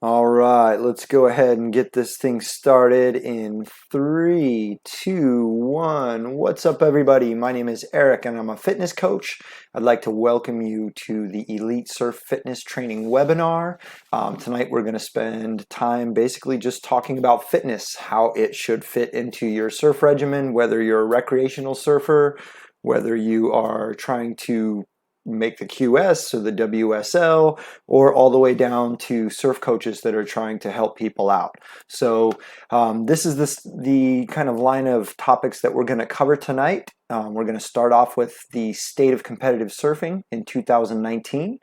All right, let's go ahead and get this thing started in 3, 2, 1. What's up, everybody? My name is Eric, and I'm a fitness coach. I'd like to welcome you to the Elite Surf Fitness Training webinar. Tonight, we're going to spend time basically just talking about fitness, how it should fit into your surf regimen, whether you're a recreational surfer, whether you are trying to make the QS or the WSL, or all the way down to surf coaches that are trying to help people out. So this is the kind of line of topics that we're going to cover tonight. We're going to start off with the state of competitive surfing in 2019.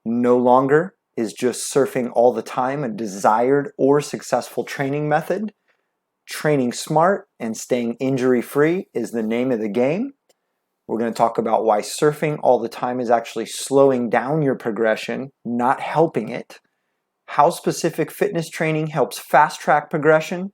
No longer is just surfing all the time a desired or successful training method. Training smart and staying injury-free is the name of the game. We're going to talk about why surfing all the time is actually slowing down your progression, not helping it. How specific fitness training helps fast track progression.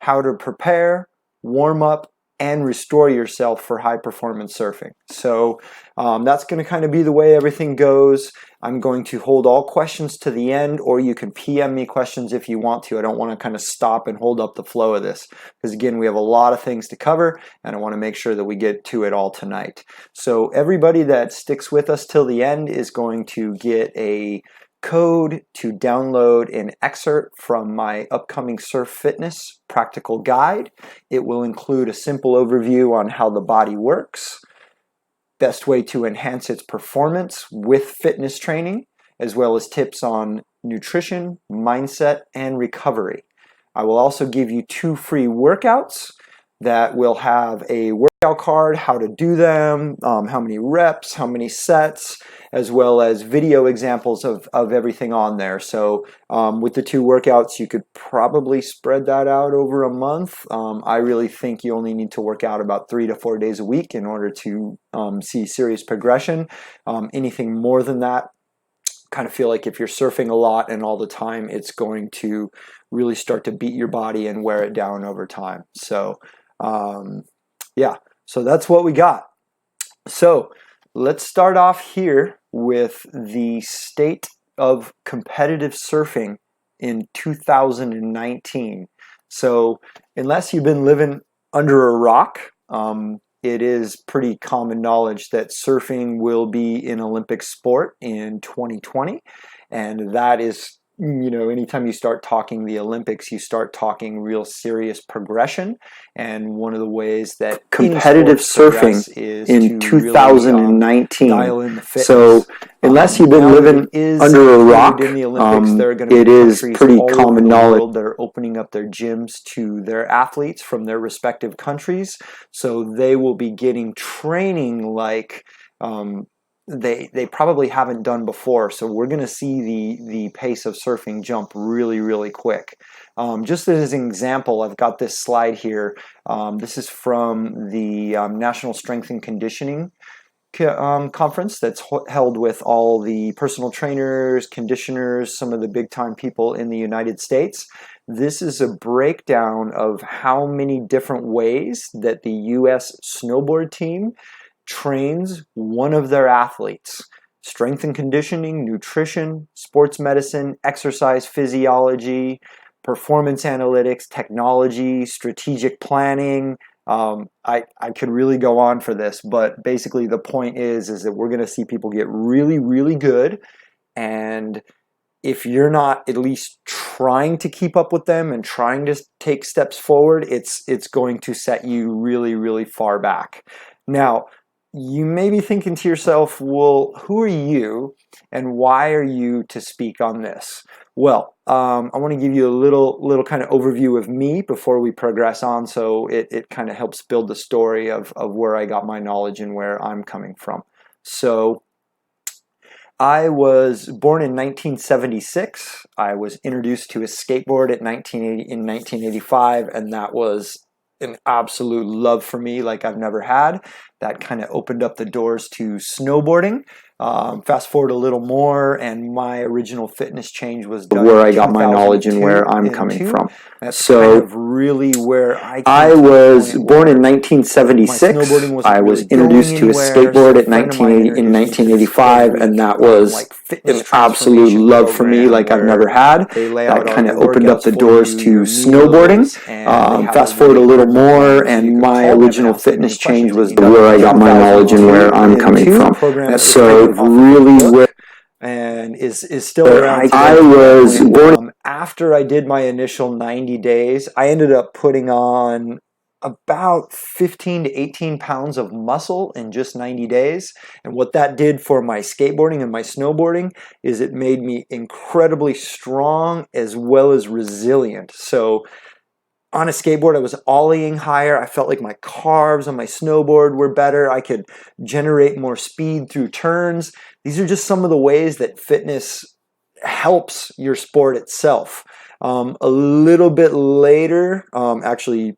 How to prepare, warm up, and restore yourself for high performance surfing. So that's going to kind of be the way everything goes. I'm going to hold all questions to the end, or you can PM me questions if you want to. I don't want to kind of stop and hold up the flow of this because, again, we have a lot of things to cover, and I want to make sure that we get to it all tonight. So everybody that sticks with us till the end is going to get a code to download an excerpt from my upcoming surf fitness practical guide. It will include a simple overview on how the body works, best way to enhance its performance with fitness training, as well as tips on nutrition, mindset, and recovery. I will also give you 2 free workouts that will have a workout card, how to do them, how many reps, how many sets, as well as video examples of everything on there. So with the 2 workouts, you could probably spread that out over a month. I really think you only need to work out about 3 to 4 days a week in order to see serious progression. Anything more than that, kind of feel like if you're surfing a lot and all the time, it's going to really start to beat your body and wear it down over time. So yeah, so that's what we got. So let's start off here with the state of competitive surfing in 2019. So unless you've been living under a rock, it is pretty common knowledge that surfing will be an Olympic sport in 2020, and that is, anytime you start talking the Olympics, you start talking real serious progression. And one of the ways that competitive surfing is in 2019. Really, dial in the fitness. So unless you've been living under a rock, in the Olympics, there are going to be is pretty common knowledge that are opening up their gyms to their athletes from their respective countries. So they will be getting training like they probably haven't done before. So we're going to see the pace of surfing jump really, really quick. Just as an example, I've got this slide here. This is from the National Strength and Conditioning conference that's held with all the personal trainers, conditioners, some of the big time people in the United States. This is a breakdown of how many different ways that the U.S. snowboard team trains one of their athletes. Strength and conditioning, nutrition, sports medicine, exercise physiology, performance analytics, technology, strategic planning. I could really go on for this, but basically the point is that we're going to see people get really, really good. And if you're not at least trying to keep up with them and trying to take steps forward, it's going to set you really, really far back. Now, you may be thinking to yourself, well, who are you and why are you to speak on this? Well, I want to give you a little kind of overview of me before we progress on, so it kind of helps build the story of where I got my knowledge and where I'm coming from. So I was born in 1976. I was introduced to a skateboard in 1985, and that was an absolute love for me like I've never had. that kind of opened up the doors to snowboarding. Fast forward a little more, and my original fitness change was done where in I got my knowledge and where I'm 2002. coming from. That's So kind of really where I I came to the was point born in where my 1976. snowboarding wasn't I was really going introduced to a anywhere. So skateboard a at friend of mine 1980 in introduced me to this 1985, 12-week and that was like fitness an absolute transformation love for me, program like I've never where had. they lay That out all kind of your opened up workouts the for doors you, to your snowboarding. meals, and they have a Fast forward a really little good more, one, so you and could my call them and original ask them any fitness change questions that was you got where I in got my knowledge and where I'm coming from. program that was So taken off of a really, book where and is still around today. I was born. After I did my initial 90 days, I ended up putting on about 15 to 18 pounds of muscle in just 90 days. And what that did for my skateboarding and my snowboarding is it made me incredibly strong as well as resilient. So on a skateboard, I was ollieing higher. I felt like my carbs on my snowboard were better. I could generate more speed through turns. These are just some of the ways that fitness helps your sport itself. A little bit later, actually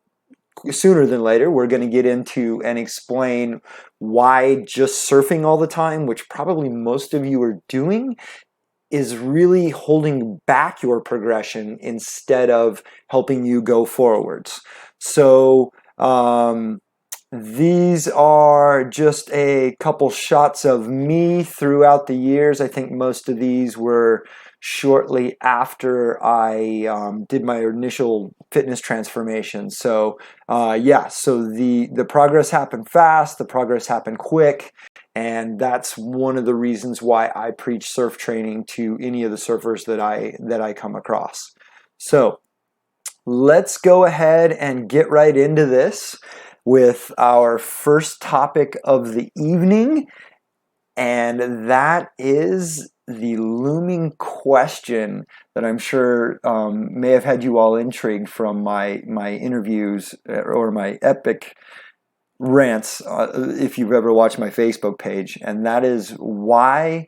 sooner than later, we're going to get into and explain why just surfing all the time, which probably most of you are doing, is really holding back your progression instead of helping you go forwards. So these are just a couple shots of me throughout the years. I think most of these were shortly after I did my initial fitness transformation. So so the progress happened fast, the progress happened quick, and that's one of the reasons why I preach surf training to any of the surfers that I come across. So let's go ahead and get right into this with our first topic of the evening, and that is the looming question that I'm sure may have had you all intrigued from my interviews or my epic rants, if you've ever watched my Facebook page, and that is why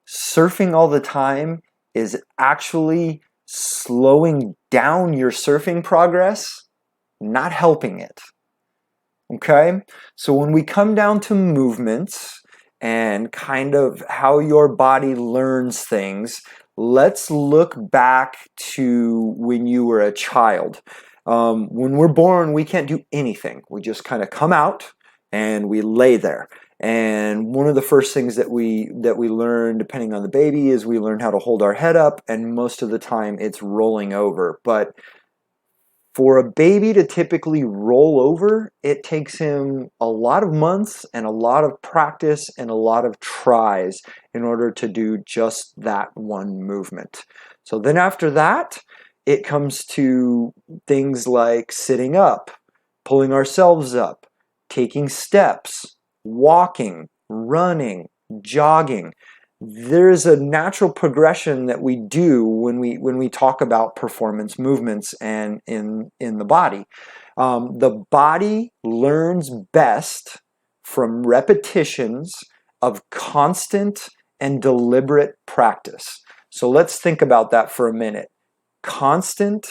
surfing all the time is actually slowing down your surfing progress, not helping it. Okay? So when we come down to movements and kind of how your body learns things, let's look back to when you were a child. When we're born, we can't do anything. We just kind of come out and we lay there. And one of the first things that we learn, depending on the baby, is we learn how to hold our head up, and most of the time it's rolling over. But for a baby to typically roll over, it takes him a lot of months and a lot of practice and a lot of tries in order to do just that one movement. So then after that, it comes to things like sitting up, pulling ourselves up, taking steps, walking, running, jogging. There's a natural progression that we do when we talk about performance movements and in the body. The body learns best from repetitions of constant and deliberate practice. So let's think about that for a minute. Constant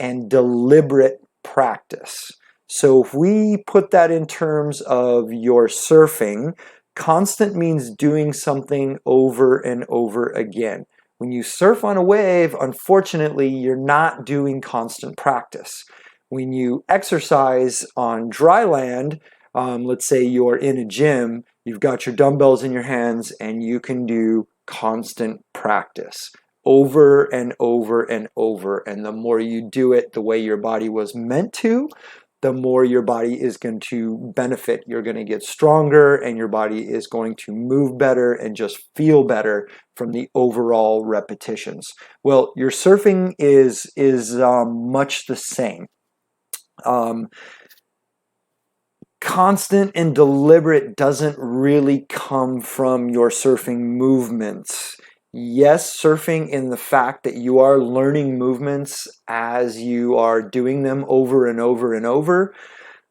and deliberate practice. So if we put that in terms of your surfing, constant means doing something over and over again. When you surf on a wave, unfortunately, you're not doing constant practice. When you exercise on dry land, let's say you're in a gym, you've got your dumbbells in your hands, and you can do constant practice over and over and over. And the more you do it the way your body was meant to, the more your body is going to benefit. You're going to get stronger, and your body is going to move better and just feel better from the overall repetitions. Well, your surfing is much the same. Constant and deliberate doesn't really come from your surfing movements. Yes, surfing in the fact that you are learning movements as you are doing them over and over and over.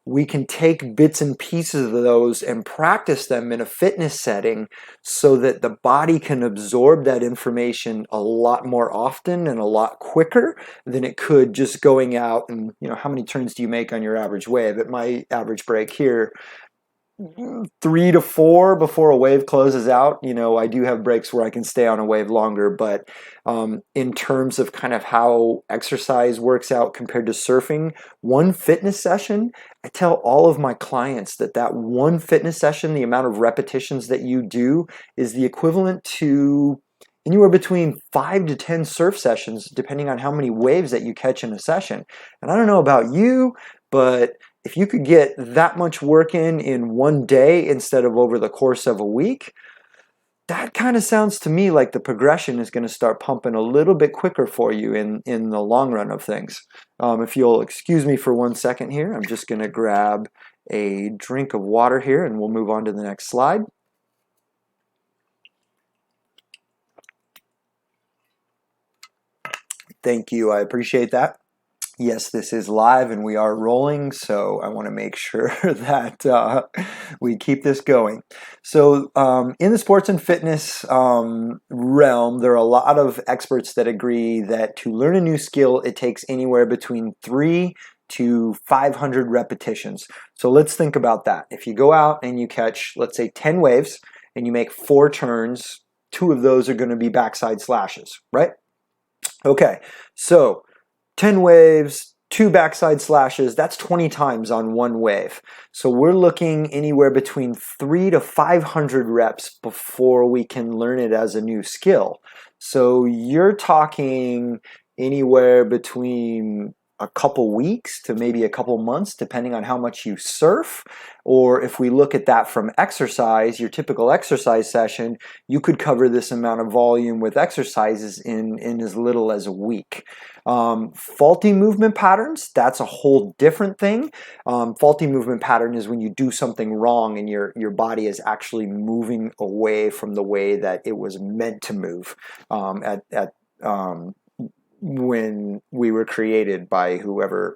We can take bits and pieces of those and practice them in a fitness setting so that the body can absorb that information a lot more often and a lot quicker than it could just going out and, how many turns do you make on your average wave? At my average break here, 3 to 4 before a wave closes out. I do have breaks where I can stay on a wave longer, but in terms of kind of how exercise works out compared to surfing, one fitness session, I tell all of my clients that one fitness session, the amount of repetitions that you do, is the equivalent to anywhere between 5 to 10 surf sessions, depending on how many waves that you catch in a session. And I don't know about you, but if you could get that much work in one day instead of over the course of a week, that kind of sounds to me like the progression is going to start pumping a little bit quicker for you in the long run of things. If you'll excuse me for 1 second here, I'm just going to grab a drink of water here and we'll move on to the next slide. Thank you. I appreciate that. Yes, this is live and we are rolling, so I want to make sure that we keep this going. So in the sports and fitness realm, there are a lot of experts that agree that to learn a new skill, it takes anywhere between 3 to 500 repetitions. So let's think about that. If you go out and you catch, let's say, 10 waves and you make 4 turns, 2 of those are going to be backside slashes, right? Okay, so 10 waves, 2 backside slashes, that's 20 times on one wave. So we're looking anywhere between 3 to 500 reps before we can learn it as a new skill. So you're talking anywhere between a couple weeks to maybe a couple months, depending on how much you surf. Or if we look at that from exercise, your typical exercise session, you could cover this amount of volume with exercises in as little as a week. Faulty movement patterns, that's a whole different thing. Faulty movement pattern is when you do something wrong and your body is actually moving away from the way that it was meant to move when we were created by whoever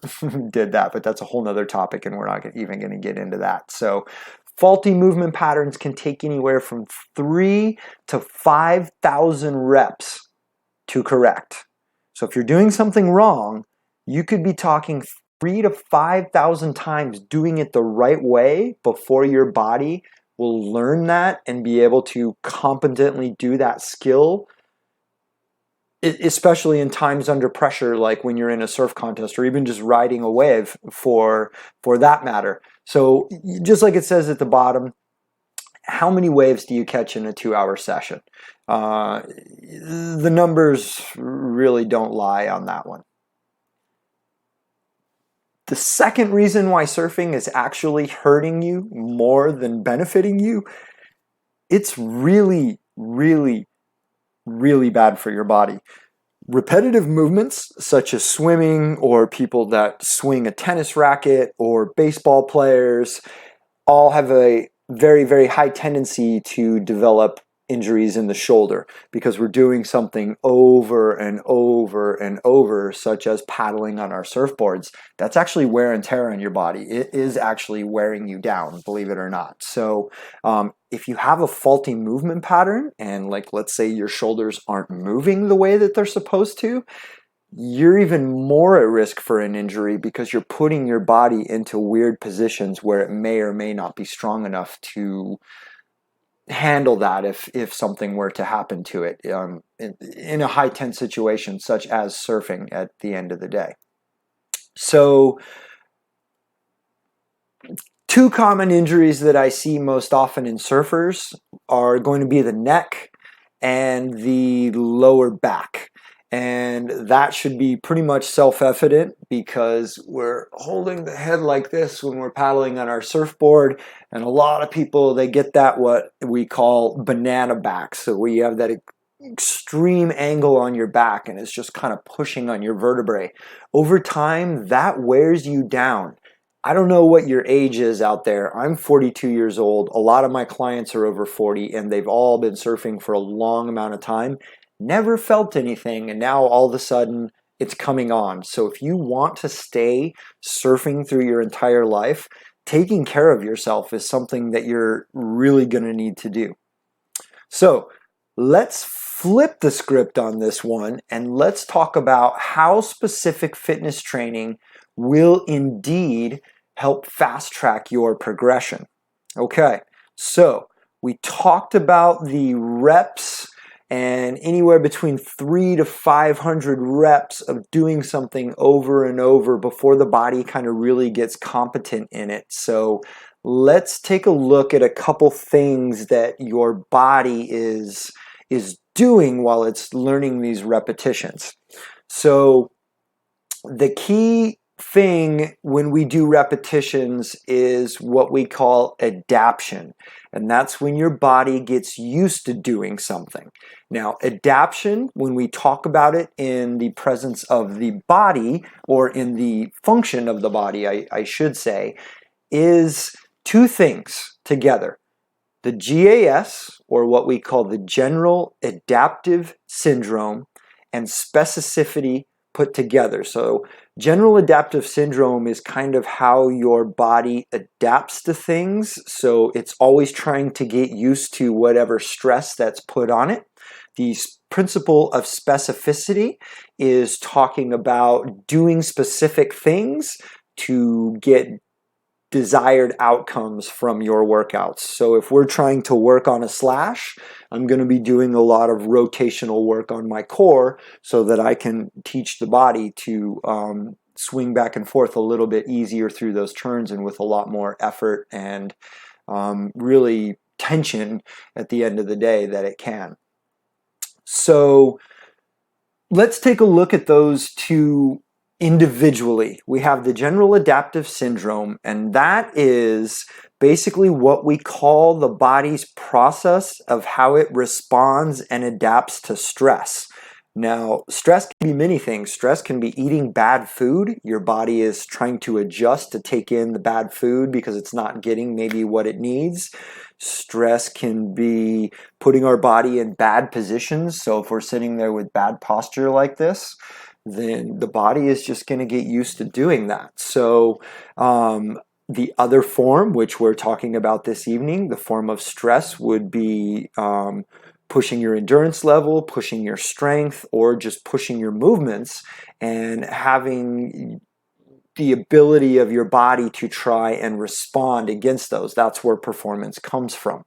did that, but that's a whole nother topic and we're not even going to get into that. So faulty movement patterns can take anywhere from 3 to 5,000 reps to correct. So if you're doing something wrong, you could be talking 3 to 5,000 times doing it the right way before your body will learn that and be able to competently do that skill, especially in times under pressure, like when you're in a surf contest or even just riding a wave for that matter. So just like it says at the bottom, how many waves do you catch in a 2-hour session? The numbers really don't lie on that one. The second reason why surfing is actually hurting you more than benefiting you, it's really, really, really bad for your body. Repetitive movements such as swimming or people that swing a tennis racket or baseball players all have a very, very high tendency to develop injuries in the shoulder because we're doing something over and over and over, such as paddling on our surfboards. That's actually wear and tear on your body. It is actually wearing you down, believe it or not. So if you have a faulty movement pattern and let's say your shoulders aren't moving the way that they're supposed to, you're even more at risk for an injury because you're putting your body into weird positions where it may or may not be strong enough to handle that if something were to happen to it in a high tense situation such as surfing at the end of the day. So 2 common injuries that I see most often in surfers are going to be the neck and the lower back. And that should be pretty much self-evident because we're holding the head like this when we're paddling on our surfboard. And a lot of people, they get that what we call banana back. So where you have that extreme angle on your back and it's just kind of pushing on your vertebrae. Over time, that wears you down. I don't know what your age is out there. I'm 42 years old. A lot of my clients are over 40 and they've all been surfing for a long amount of time. Never felt anything, and now all of a sudden it's coming on. So if you want to stay surfing through your entire life, taking care of yourself is something that you're really going to need to do. So let's flip the script on this one and let's talk about how specific fitness training will indeed help fast track your progression. Okay, so we talked about the reps and anywhere between 3 to 500 reps of doing something over and over before the body kind of really gets competent in it. So let's take a look at a couple things that your body is doing while it's learning these repetitions. So the key thing when we do repetitions is what we call adaptation, and that's when your body gets used to doing something. Now, adaptation, when we talk about it in the presence of the body, or in the function of the body, I should say, is two things together: the GAS, or what we call the General Adaptive Syndrome, and specificity put together. So general adaptive syndrome is kind of how your body adapts to things. So it's always trying to get used to whatever stress that's put on it. The principle of specificity is talking about doing specific things to get desired outcomes from your workouts. So if we're trying to work on a slash, I'm going to be doing a lot of rotational work on my core so that I can teach the body to swing back and forth a little bit easier through those turns and with a lot more effort and really tension at the end of the day that it can. So let's take a look at those two individually. We have the general adaptive syndrome, and that is basically what we call the body's process of how it responds and adapts to stress. Now, stress can be many things. Stress can be eating bad food. Your body is trying to adjust to take in the bad food because it's not getting maybe what it needs. Stress can be putting our body in bad positions. So if we're sitting there with bad posture like this, then the body is just going to get used to doing that. So the other form, which we're talking about this evening, the form of stress would be pushing your endurance level, pushing your strength, or just pushing your movements and having the ability of your body to try and respond against those. That's where performance comes from.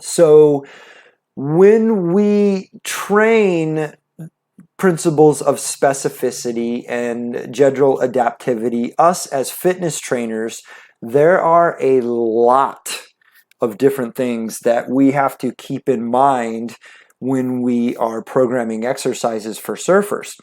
So when we train principles of specificity and general adaptivity, us as fitness trainers, there are a lot of different things that we have to keep in mind when we are programming exercises for surfers.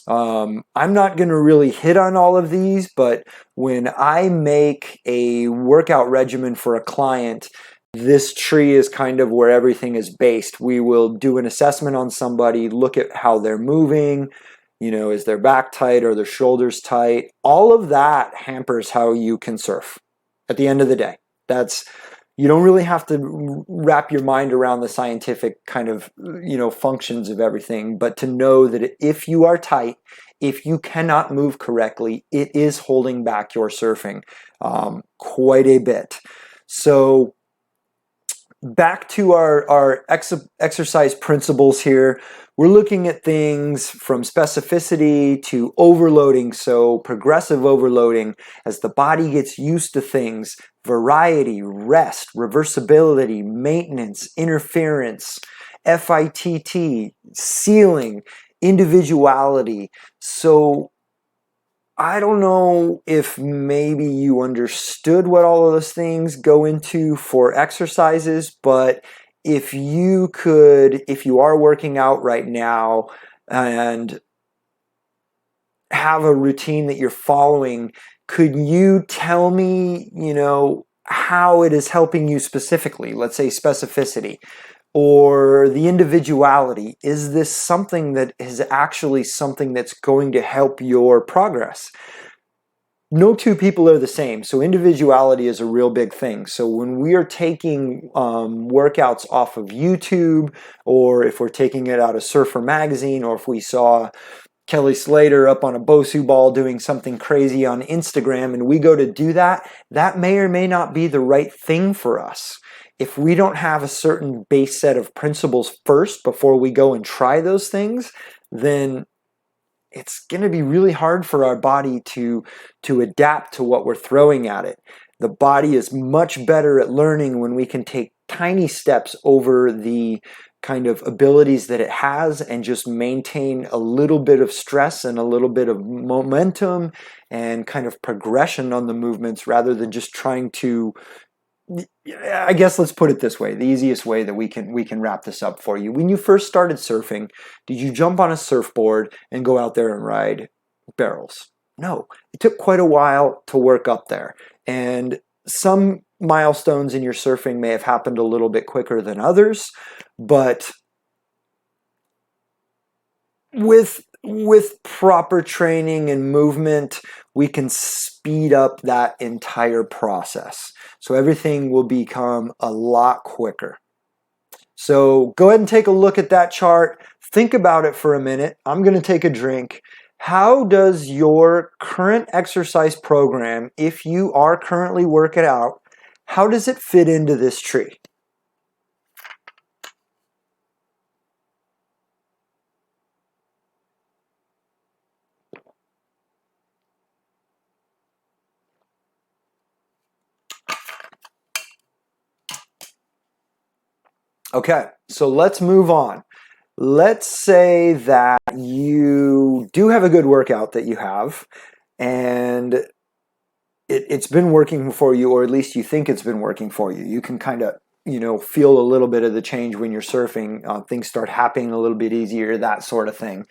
I'm not going to really hit on all of these, but when I make a workout regimen for a client, this tree is kind of where everything is based. We will do an assessment on somebody, look at how they're moving, is their back tight or their shoulders tight? All of that hampers how you can surf at the end of the day. You don't really have to wrap your mind around the scientific kind of, functions of everything, but to know that if you are tight, if you cannot move correctly, it is holding back your surfing quite a bit. So back to our exercise principles here. We're looking at things from specificity to overloading, so progressive overloading as the body gets used to things, variety, rest, reversibility, maintenance, interference, FITT, ceiling, individuality. So I don't know if maybe you understood what all of those things go into for exercises, but if you are working out right now and have a routine that you're following, could you tell me, how it is helping you specifically? Let's say specificity or the individuality. Is this something that is actually something that's going to help your progress? No two people are the same, so individuality is a real big thing. So when we are taking workouts off of YouTube, or if we're taking it out of Surfer Magazine, or if we saw Kelly Slater up on a Bosu ball doing something crazy on Instagram and we go to do that, that may or may not be the right thing for us. If we don't have a certain base set of principles first before we go and try those things, then it's going to be really hard for our body to adapt to what we're throwing at it. The body is much better at learning when we can take tiny steps over the kind of abilities that it has and just maintain a little bit of stress and a little bit of momentum and kind of progression on the movements rather than just trying to, I guess let's put it this way, the easiest way that we can wrap this up for you. When you first started surfing, did you jump on a surfboard and go out there and ride barrels? No, it took quite a while to work up there. And some milestones in your surfing may have happened a little bit quicker than others, but with proper training and movement, we can speed up that entire process. So everything will become a lot quicker. So go ahead and take a look at that chart. Think about it for a minute. I'm going to take a drink. How does your current exercise program, if you are currently working out, how does it fit into this tree? Okay, so let's move on. Let's say that you do have a good workout that you have, and it's been working for you, or at least you think it's been working for you. You can kind of, feel a little bit of the change when you're surfing. Things start happening a little bit easier, that sort of thing.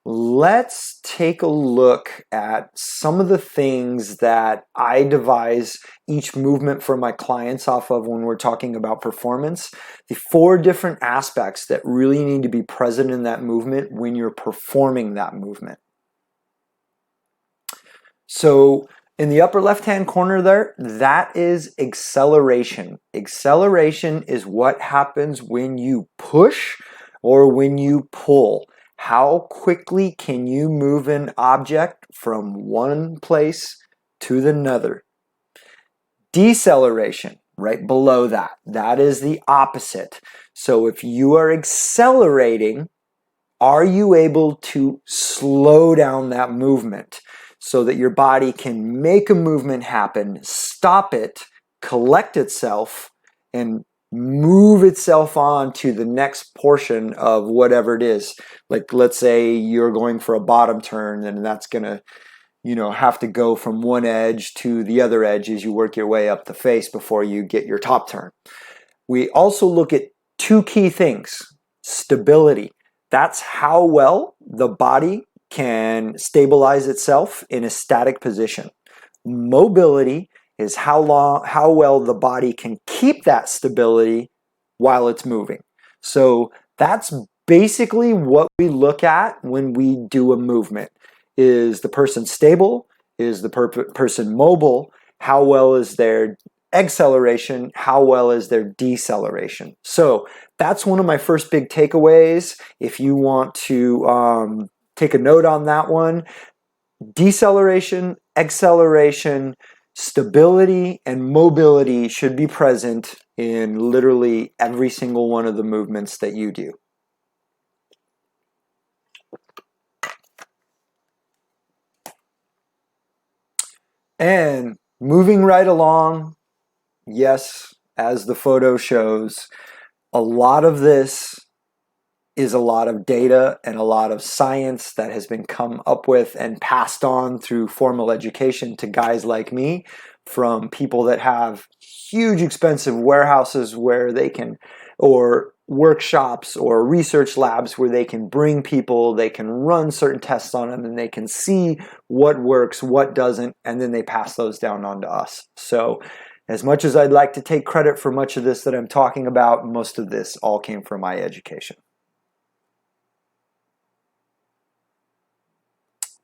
Let's take a look at some of the things that I devise each movement for my clients off of when we're talking about performance. The 4 different aspects that really need to be present in that movement when you're performing that movement. So in the upper left-hand corner there, that is acceleration. Acceleration is what happens when you push or when you pull. How quickly can you move an object from one place to another? Deceleration, right below that, that is the opposite. So if you are accelerating, are you able to slow down that movement so that your body can make a movement happen, stop it, collect itself, and move itself on to the next portion of whatever it is. Like let's say you're going for a bottom turn, and that's going to, have to go from one edge to the other edge as you work your way up the face before you get your top turn. We also look at 2 key things. Stability. That's how well the body can stabilize itself in a static position. Mobility is how well the body can keep that stability while it's moving. So that's basically what we look at when we do a movement. Is the person stable? Is the person mobile? How well is their acceleration? How well is their deceleration? So that's one of my first big takeaways. If you want to take a note on that one, deceleration, acceleration, stability, and mobility should be present in literally every single one of the movements that you do. And moving right along, yes, as the photo shows, a lot of this is a lot of data and a lot of science that has been come up with and passed on through formal education to guys like me from people that have huge expensive warehouses where they can, or workshops or research labs where they can bring people, they can run certain tests on them, and they can see what works, what doesn't, and then they pass those down on to us. So as much as I'd like to take credit for much of this that I'm talking about, most of this all came from my education.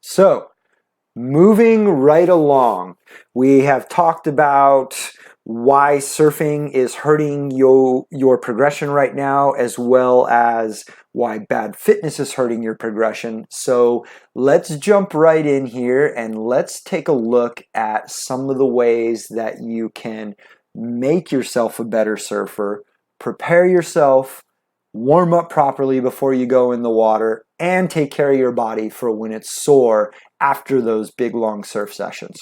So, moving right along, we have talked about why surfing is hurting your progression right now, as well as why bad fitness is hurting your progression. So let's jump right in here and let's take a look at some of the ways that you can make yourself a better surfer, prepare yourself, warm up properly before you go in the water, and take care of your body for when it's sore after those big long surf sessions.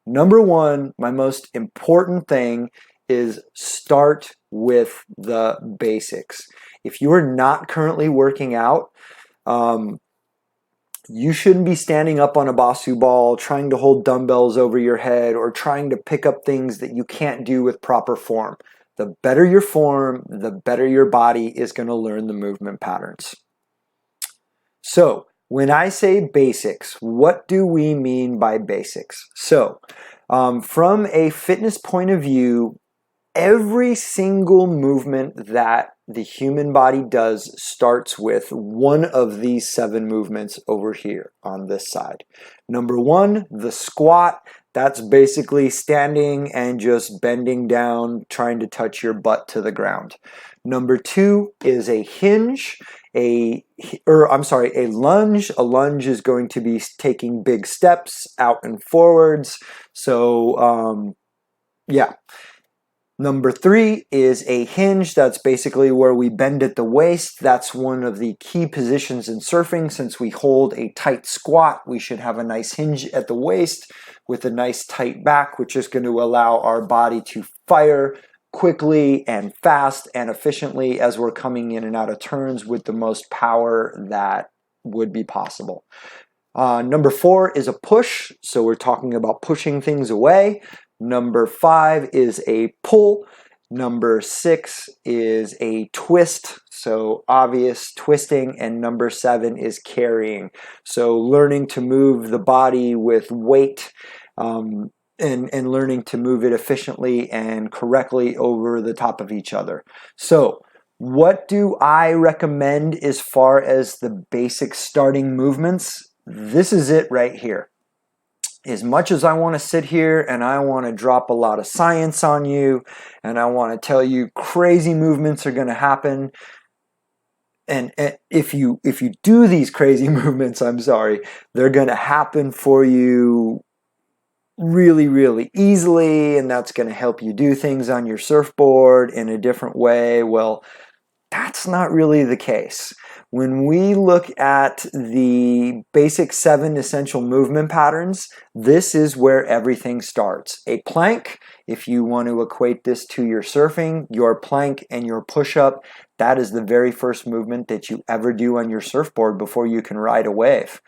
Number one, my most important thing is start with the basics. If you are not currently working out, you shouldn't be standing up on a Basu ball, trying to hold dumbbells over your head, or trying to pick up things that you can't do with proper form. The better your form, the better your body is going to learn the movement patterns. So, when I say basics, what do we mean by basics? So, from a fitness point of view, every single movement that the human body does starts with one of these 7 movements over here on this side. Number 1, the squat. That's basically standing and just bending down, trying to touch your butt to the ground. Number 2 is a hinge. A lunge. A lunge is going to be taking big steps out and forwards. So, yeah. Number 3 is a hinge. That's basically where we bend at the waist. That's one of the key positions in surfing. Since we hold a tight squat, we should have a nice hinge at the waist with a nice tight back, which is going to allow our body to fire quickly and fast and efficiently as we're coming in and out of turns with the most power that would be possible. Number 4 is a push. So we're talking about pushing things away. Number 5 is a pull. Number 6 is a twist. So obvious twisting. And number 7 is carrying. So learning to move the body with weight and learning to move it efficiently and correctly over the top of each other. So what do I recommend as far as the basic starting movements? This is it right here. As much as I want to sit here and I want to drop a lot of science on you and I want to tell you crazy movements are going to happen, and if you do these crazy movements, they're going to happen for you really, really easily, and that's going to help you do things on your surfboard in a different way. Well, that's not really the case. When we look at the basic 7 essential movement patterns, this is where everything starts. A plank, if you want to equate this to your surfing, your plank and your push-up, that is the very first movement that you ever do on your surfboard before you can ride a wave.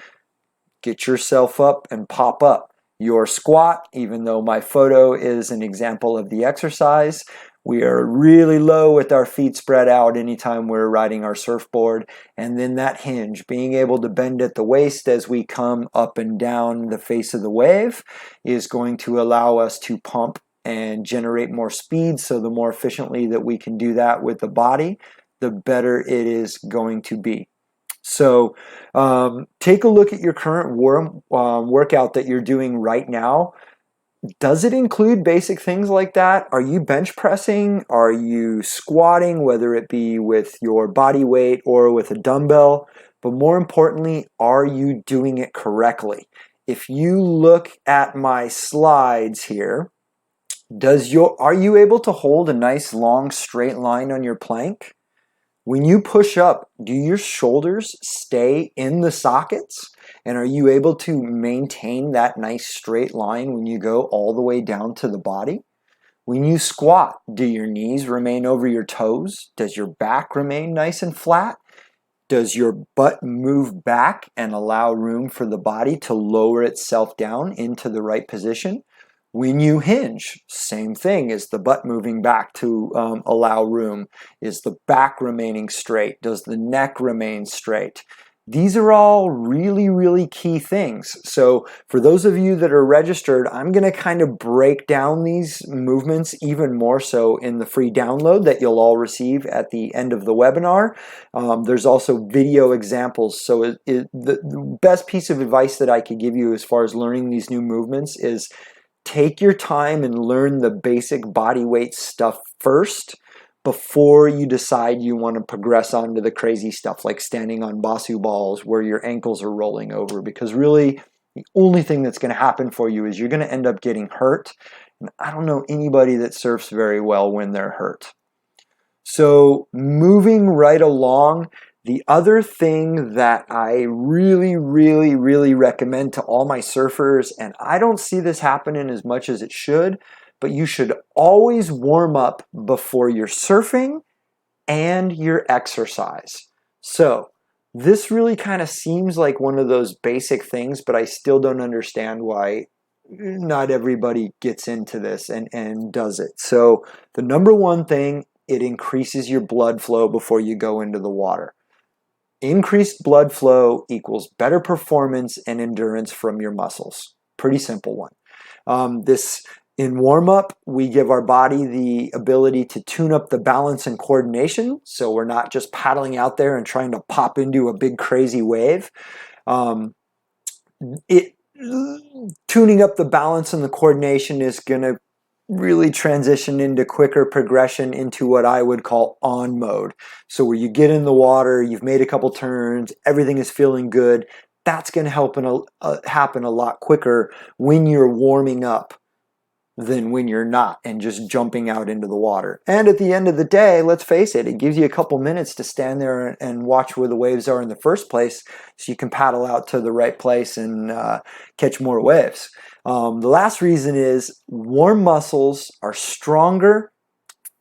Get yourself up and pop up. Your squat, even though my photo is an example of the exercise, we are really low with our feet spread out anytime we're riding our surfboard. And then that hinge, being able to bend at the waist as we come up and down the face of the wave, is going to allow us to pump and generate more speed. So the more efficiently that we can do that with the body, the better it is going to be. So take a look at your current workout that you're doing right now. Does it include basic things like that? Are you bench pressing? Are you squatting, whether it be with your body weight or with a dumbbell? But more importantly, are you doing it correctly? If you look at my slides here, are you able to hold a nice long straight line on your plank? When you push up, do your shoulders stay in the sockets? And are you able to maintain that nice straight line when you go all the way down to the body? When you squat, do your knees remain over your toes? Does your back remain nice and flat? Does your butt move back and allow room for the body to lower itself down into the right position? When you hinge, same thing. Is the butt moving back to allow room? Is the back remaining straight? Does the neck remain straight? These are all really, really key things. So for those of you that are registered, I'm going to kind of break down these movements even more so in the free download that you'll all receive at the end of the webinar. There's also video examples. So the best piece of advice that I could give you as far as learning these new movements is take your time and learn the basic body weight stuff first before you decide you want to progress on to the crazy stuff like standing on Basu balls where your ankles are rolling over, because really the only thing that's going to happen for you is you're going to end up getting hurt. And I don't know anybody that surfs very well when they're hurt. So moving right along, The other thing that I really, really, really recommend to all my surfers, and I don't see this happening as much as it should, but you should always warm up before you're surfing and your exercise. So this really kind of seems like one of those basic things, but I still don't understand why not everybody gets into this and does it. So the number one thing, it increases your blood flow before you go into the water. Increased blood flow equals better performance and endurance from your muscles. Pretty simple one. In warm-up, we give our body the ability to tune up the balance and coordination, so we're not just paddling out there and trying to pop into a big crazy wave. Tuning up the balance and the coordination is going to really transition into quicker progression into what I would call on mode. So where you get in the water, you've made a couple turns, everything is feeling good. That's going to happen a lot quicker when you're warming up than when you're not and just jumping out into the water. And at the end of the day, let's face it, it gives you a couple minutes to stand there and watch where the waves are in the first place so you can paddle out to the right place and catch more waves. The last reason is warm muscles are stronger,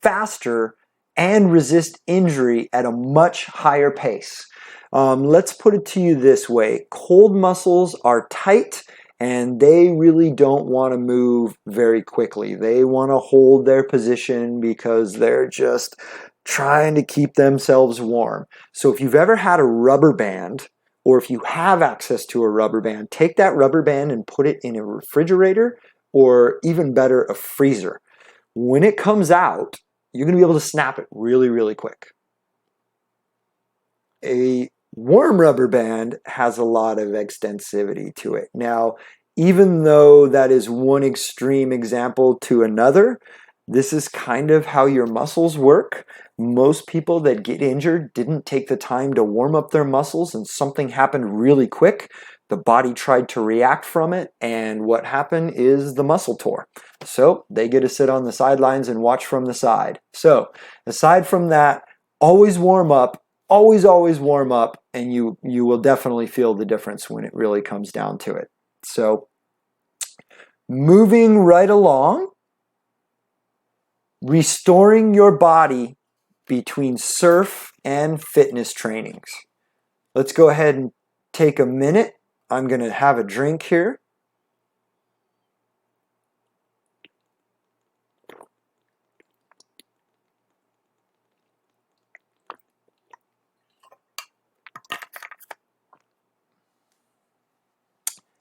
faster, and resist injury at a much higher pace. Let's put it to you this way. Cold muscles are tight and they really don't want to move very quickly. They want to hold their position because they're just trying to keep themselves warm. So if you've ever had a rubber band, or if you have access to a rubber band, take that rubber band and put it in a refrigerator, or even better, a freezer. When it comes out, you're going to be able to snap it really, really quick. A warm rubber band has a lot of extensivity to it. Now, even though that is one extreme example to another, this is kind of how your muscles work. Most people that get injured didn't take the time to warm up their muscles and something happened really quick. The body tried to react from it, and what happened is the muscle tore. So they get to sit on the sidelines and watch from the side. So aside from that, always warm up. Always warm up, and you will definitely feel the difference when it really comes down to it. So moving right along, restoring your body between surf and fitness trainings. Let's go ahead and take a minute. I'm going to have a drink here.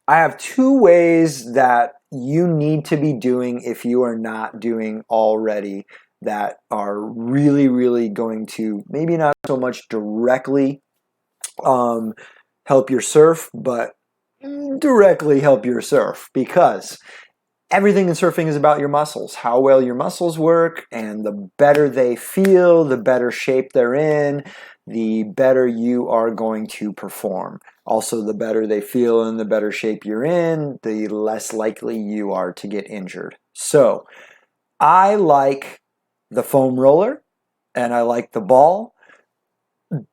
I have two ways that you need to be doing if you are not doing already that are really, really going to maybe not so much directly help your surf, but directly help your surf, because everything in surfing is about your muscles, how well your muscles work, and the better they feel, the better shape they're in, the better you are going to perform. Also, the better they feel and the better shape you're in, the less likely you are to get injured. So, I like the foam roller and I like the ball.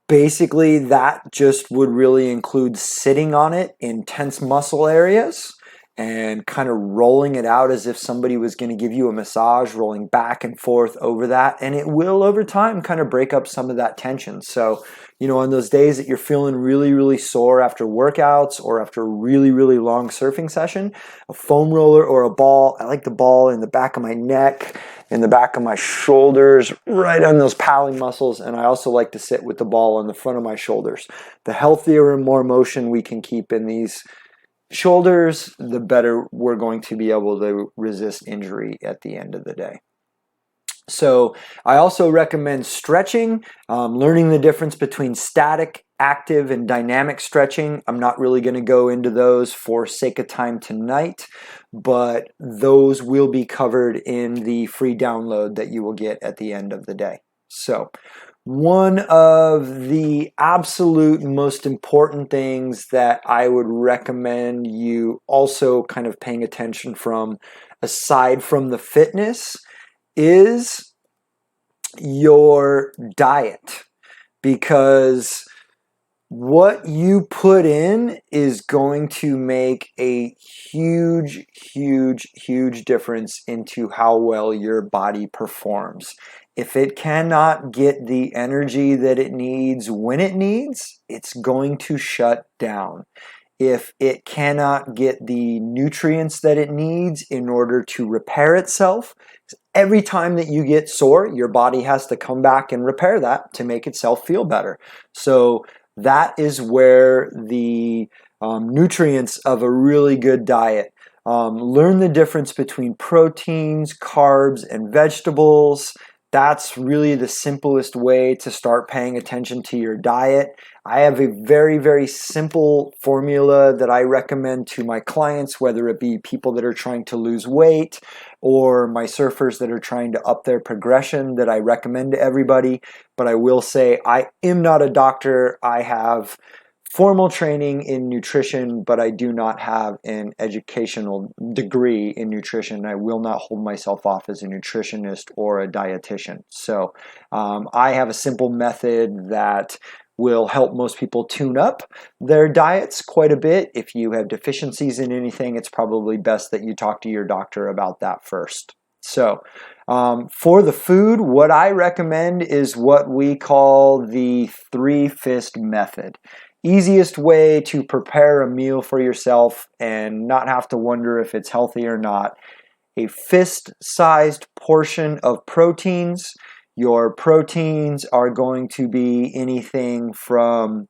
Basically, that just would really include sitting on it in tense muscle areas and kind of rolling it out as if somebody was going to give you a massage, rolling back and forth over that. And it will, over time, kind of break up some of that tension. So, on those days that you're feeling really, really sore after workouts or after a really, really long surfing session, a foam roller or a ball, I like the ball in the back of my neck, in the back of my shoulders, right on those paddling muscles. And I also like to sit with the ball on the front of my shoulders. The healthier and more motion we can keep in these shoulders, the better we're going to be able to resist injury at the end of the day. So I also recommend stretching, learning the difference between static, active, and dynamic stretching. I'm not really going to go into those for sake of time tonight, but those will be covered in the free download that you will get at the end of the day. So one of the absolute most important things that I would recommend you also kind of paying attention from, aside from the fitness, is your diet. Because what you put in is going to make a huge, huge, huge difference into how well your body performs. If it cannot get the energy that it needs when it needs, it's going to shut down. If it cannot get the nutrients that it needs in order to repair itself, every time that you get sore, your body has to come back and repair that to make itself feel better. So that is where the nutrients of a really good diet. Learn the difference between proteins, carbs, and vegetables. That's really the simplest way to start paying attention to your diet. I have a very, very simple formula that I recommend to my clients, whether it be people that are trying to lose weight or my surfers that are trying to up their progression, that I recommend to everybody. But I will say I am not a doctor. I have formal training in nutrition, but I do not have an educational degree in nutrition. I will not hold myself off as a nutritionist or a dietitian. So I have a simple method that will help most people tune up their diets quite a bit. If you have deficiencies in anything, it's probably best that you talk to your doctor about that first. So for the food, what I recommend is what we call the 3-fist method. Easiest way to prepare a meal for yourself and not have to wonder if it's healthy or not. A fist-sized portion of proteins. Your proteins are going to be anything from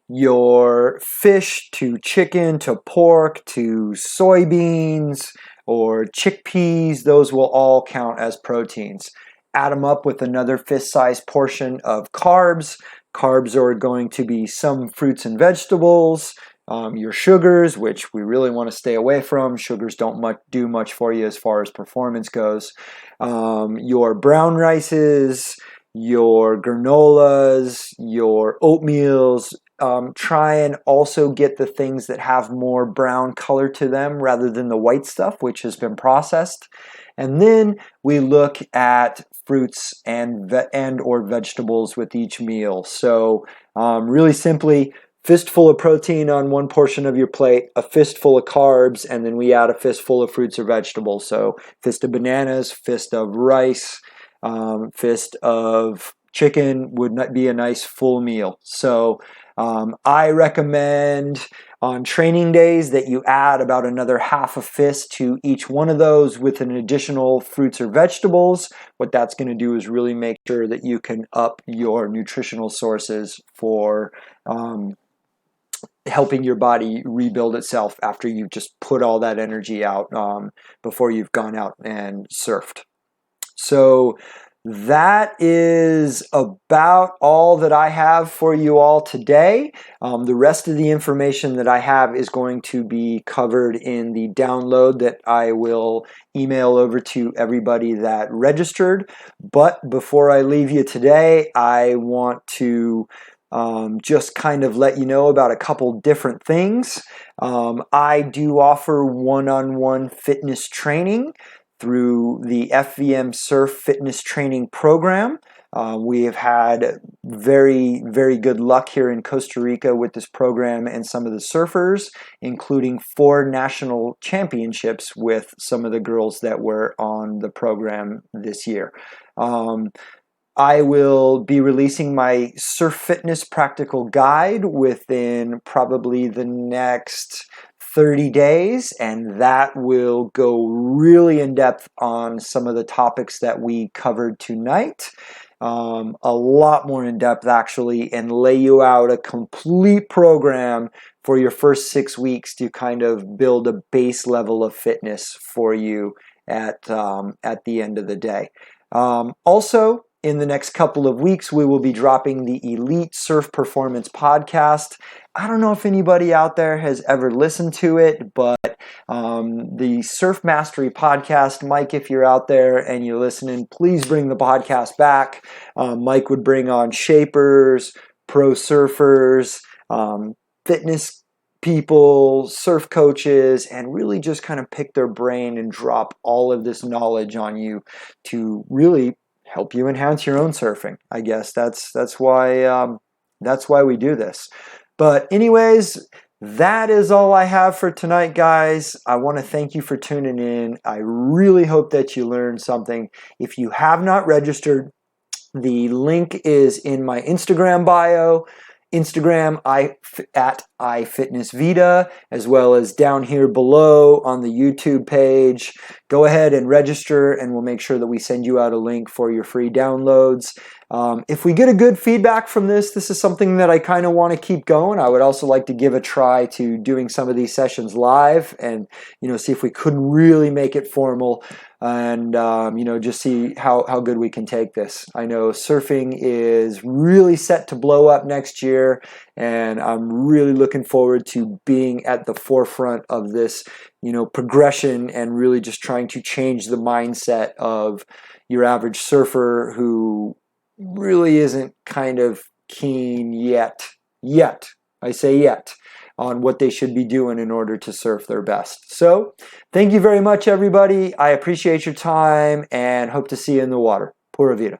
your fish to chicken to pork to soybeans or chickpeas. Those will all count as proteins. Add them up with another fist-sized portion of carbs. Carbs are going to be some fruits and vegetables, your sugars, which we really want to stay away from. Sugars don't do much for you as far as performance goes. Your brown rices, your granolas, your oatmeals. Try and also get the things that have more brown color to them rather than the white stuff, which has been processed. And then we look at fruits and or vegetables with each meal. So really simply, fistful of protein on one portion of your plate, a fistful of carbs, and then we add a fistful of fruits or vegetables. So fist of bananas, fist of rice, fist of chicken would not be a nice full meal. So I recommend on training days that you add about another half a fist to each one of those with an additional fruits or vegetables. What that's going to do is really make sure that you can up your nutritional sources for helping your body rebuild itself after you've just put all that energy out before you've gone out and surfed. So that is about all that I have for you all today. The rest of the information that I have is going to be covered in the download that I will email over to everybody that registered. But before I leave you today, I want to just kind of let you know about a couple different things. I do offer one-on-one fitness training through the FVM Surf Fitness Training Program. We have had very, very good luck here in Costa Rica with this program and some of the surfers, including 4 national championships with some of the girls that were on the program this year. I will be releasing my Surf Fitness Practical Guide within probably the next 30 days, and that will go really in depth on some of the topics that we covered tonight. A lot more in depth actually, and lay you out a complete program for your first 6 weeks to kind of build a base level of fitness for you at the end of the day. Also, in the next couple of weeks, we will be dropping the Elite Surf Performance podcast. I don't know if anybody out there has ever listened to it, but the Surf Mastery podcast, Mike, if you're out there and you're listening, please bring the podcast back. Mike would bring on shapers, pro surfers, fitness people, surf coaches, and really just kind of pick their brain and drop all of this knowledge on you to really help you enhance your own surfing. I guess that's why That's why we do this. But anyways, that is all I have for tonight, guys. I want to thank you for tuning in. I really hope that you learned something. If you have not registered, the link is in my Instagram bio. Instagram at iFitnessVita, as well as down here below on the YouTube page. Go ahead and register, and we'll make sure that we send you out a link for your free downloads. If we get a good feedback from this is something that I kind of want to keep going. I would also like to give a try to doing some of these sessions live and, see if we could really make it formal and, just see how good we can take this. I know surfing is really set to blow up next year, and I'm really looking forward to being at the forefront of this, progression and really just trying to change the mindset of your average surfer who really isn't kind of keen yet, I say yet, on what they should be doing in order to surf their best. So thank you very much, everybody. I appreciate your time and hope to see you in the water. Pura Vida.